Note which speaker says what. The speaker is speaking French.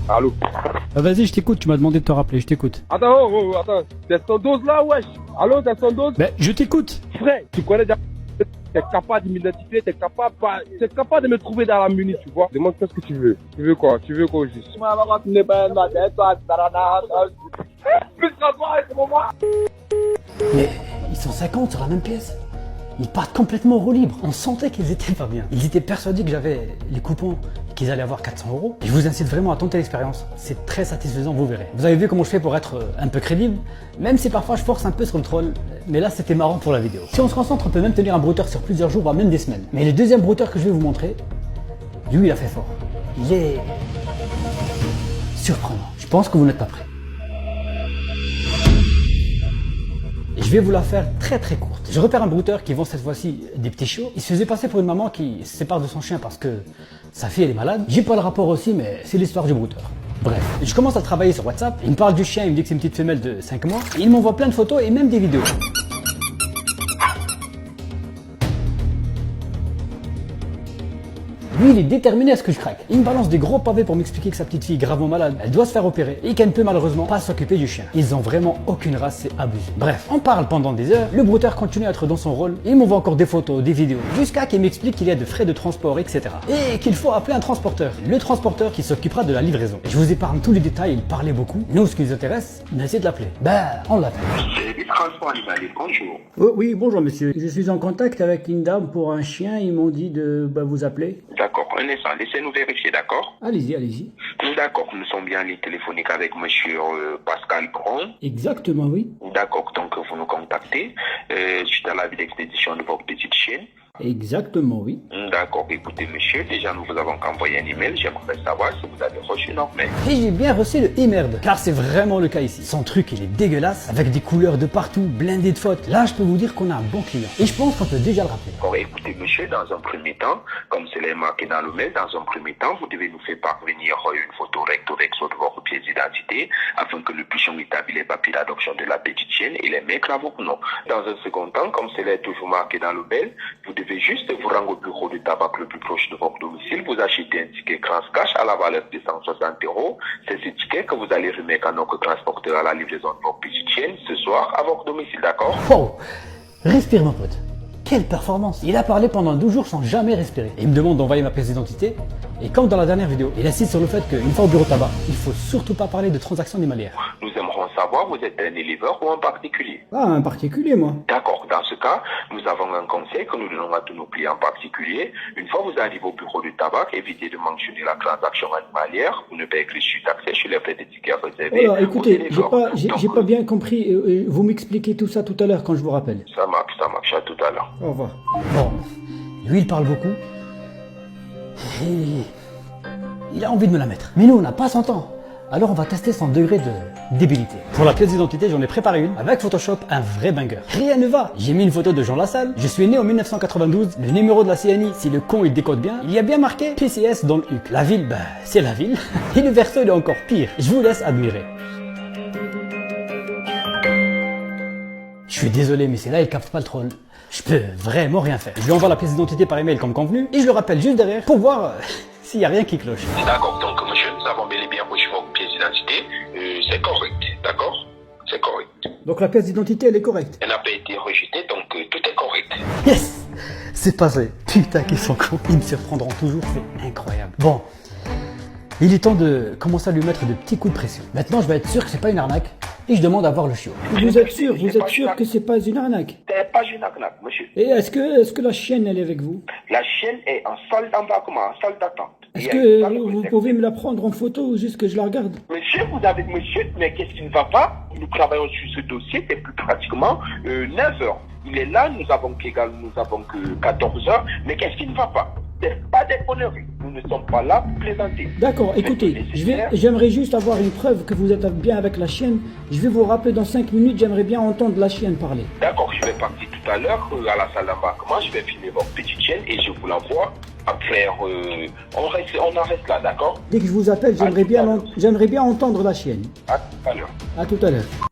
Speaker 1: Allô.
Speaker 2: Vas-y, je t'écoute, tu m'as demandé de te rappeler, je t'écoute.
Speaker 1: Attends, attends. T'es son dose là, wesh. Allô, t'es son dose.
Speaker 2: Ben, je t'écoute.
Speaker 1: Frère, tu connais déjà. T'es capable de m'identifier, t'es capable de me trouver dans la muni, tu vois. Demande qu'est-ce que tu veux. Tu veux quoi au juste.
Speaker 2: Mais ils sont 50 sur la même pièce. Ils partent complètement au roue libre. On sentait qu'ils étaient pas bien. Ils étaient persuadés que j'avais les coupons et qu'ils allaient avoir 400 €. Je vous incite vraiment à tenter l'expérience. C'est très satisfaisant, vous verrez. Vous avez vu comment je fais pour être un peu crédible, même si parfois je force un peu sur le troll. Mais là, c'était marrant pour la vidéo. Si on se concentre, on peut même tenir un brouteur sur plusieurs jours, voire même des semaines. Mais le deuxième brouteur que je vais vous montrer, lui, il a fait fort. Il est surprenant. Je pense que vous n'êtes pas prêts. Je vais vous la faire très très courte. Je repère un brouteur qui vend cette fois-ci des petits chiots. Il se faisait passer pour une maman qui se sépare de son chien parce que sa fille elle est malade. J'ai pas le rapport aussi, mais c'est l'histoire du brouteur. Bref, je commence à travailler sur WhatsApp. Il me parle du chien, il me dit que c'est une petite femelle de 5 mois. Et il m'envoie plein de photos et même des vidéos. Lui, il est déterminé à ce que je craque. Il me balance des gros pavés pour m'expliquer que sa petite fille est gravement malade, elle doit se faire opérer et qu'elle ne peut malheureusement pas s'occuper du chien. Ils ont vraiment aucune race, c'est abusé. Bref, on parle pendant des heures, le brouteur continue à être dans son rôle, il m'envoie encore des photos, des vidéos, jusqu'à qu'il m'explique qu'il y a de frais de transport, etc. Et qu'il faut appeler un transporteur. Le transporteur qui s'occupera de la livraison. Je vous épargne tous les détails, il parlait beaucoup. Nous, ce qui nous intéresse, on a essayé de l'appeler. On l'appelle.
Speaker 3: Service transport animalier, bonjour.
Speaker 2: Oh, oui, bonjour monsieur. Je suis en contact avec une dame pour un chien, ils m'ont dit de vous appeler.
Speaker 3: D'accord, un instant, laissez-nous vérifier, d'accord?
Speaker 2: Allez-y, allez-y.
Speaker 3: D'accord, nous sommes bien en ligne téléphonique avec monsieur Pascal Bron.
Speaker 2: Exactement, oui.
Speaker 3: D'accord, donc vous nous contactez suite à l'avis d'expédition de votre petite chienne.
Speaker 2: Exactement, oui.
Speaker 3: D'accord, écoutez monsieur, déjà nous vous avons envoyé un email, j'aimerais savoir si vous avez reçu notre mail.
Speaker 2: Et j'ai bien reçu le e-merde, car c'est vraiment le cas ici. Son truc, il est dégueulasse, avec des couleurs de partout, blindé de fautes. Là, je peux vous dire qu'on a un bon client. Et je pense qu'on peut déjà le rappeler.
Speaker 3: D'accord, écoutez monsieur, dans un premier temps, comme cela est marqué dans le mail, dans un premier temps, vous devez nous faire parvenir une photo recto verso de votre pièce d'identité, afin que nous puissions établir les papiers d'adoption de la petite chienne et les mettre à votre nom. Dans un second temps, comme cela est toujours marqué dans le mail, vous devez juste vous rendre au bureau de tabac le plus proche de votre domicile, vous achetez un ticket Transcash à la valeur de 160 €. C'est ce ticket que vous allez remettre à notre transporteur à la livraison de votre petite chienne ce soir à votre domicile, d'accord?
Speaker 2: Oh, respire mon pote. Quelle performance! Il a parlé pendant 12 jours sans jamais respirer. Et il me demande d'envoyer ma pièce d'identité. Et comme dans la dernière vidéo, il insiste sur le fait qu'une fois au bureau de tabac, il faut surtout pas parler de transactions animalières.
Speaker 3: Nous aimerons savoir, vous êtes un éleveur ou un particulier?
Speaker 2: Ah, un particulier, moi.
Speaker 3: D'accord, dans ce cas, nous avons un conseil que nous donnons à tous nos clients particuliers. Une fois vous arrivez au bureau du tabac, évitez de mentionner la transaction animalière. Vous ne payez que le suite accès sur les frais de tickets réservés.
Speaker 2: Alors, écoutez,
Speaker 3: aux
Speaker 2: j'ai
Speaker 3: éleveurs.
Speaker 2: pas bien compris. Vous m'expliquez tout ça tout à l'heure quand je vous rappelle.
Speaker 3: Ça marche, à tout à l'heure.
Speaker 2: Au revoir. Bon, lui, il parle beaucoup. Et il a envie de me la mettre. Mais nous, on n'a pas son temps. Alors on va tester son degré de débilité. Pour la pièce d'identité, j'en ai préparé une avec Photoshop, un vrai banger. Rien ne va. J'ai mis une photo de Jean Lassalle. Je suis né en 1992. Le numéro de la CNI, si le con il décode bien, il y a bien marqué PCS dans le HUC. La ville, c'est la ville. Et le verso, il est encore pire. Je vous laisse admirer. Je suis désolé, mais c'est là, il capte pas le troll. Je peux vraiment rien faire. Je lui envoie la pièce d'identité par email comme convenu et je le rappelle juste derrière pour voir s'il y a rien qui cloche.
Speaker 3: D'accord, donc monsieur, nous avons bel et bien reçu votre pièce d'identité. C'est correct, d'accord? C'est correct.
Speaker 2: Donc la pièce d'identité, elle est correcte.
Speaker 3: Elle n'a pas été rejetée, donc tout est correct.
Speaker 2: Yes! C'est passé. Putain, qu'ils sont cons. Ils me surprendront toujours, c'est incroyable. Bon, il est temps de commencer à lui mettre de petits coups de pression. Maintenant, je vais être sûr que c'est pas une arnaque et je demande à voir le chiot. Vous êtes sûr que c'est pas une arnaque?
Speaker 3: C'est pas une arnaque, monsieur.
Speaker 2: Et est-ce que la chienne, elle est avec vous?
Speaker 3: La chienne est en salle d'embarquement, en salle d'attente.
Speaker 2: Est-ce que vous pouvez me la prendre en photo ou juste que je la regarde?
Speaker 3: Monsieur, mais qu'est-ce qui ne va pas? Nous travaillons sur ce dossier depuis pratiquement 9 heures. Il est là, nous avons que 14 heures, mais qu'est-ce qui ne va pas? C'est pas des conneries. Nous ne sommes pas là pour plaisanter.
Speaker 2: D'accord, écoutez, j'aimerais juste avoir une preuve que vous êtes bien avec la chienne. Je vais vous rappeler dans 5 minutes, j'aimerais bien entendre la chienne parler.
Speaker 3: D'accord, je vais partir tout à l'heure à la salle d'embarquement, je vais filmer votre petite chienne et je vous l'envoie. Après, on en reste là, d'accord?
Speaker 2: Dès que je vous appelle, j'aimerais bien entendre la chienne.
Speaker 3: À tout à l'heure.
Speaker 2: À tout à l'heure.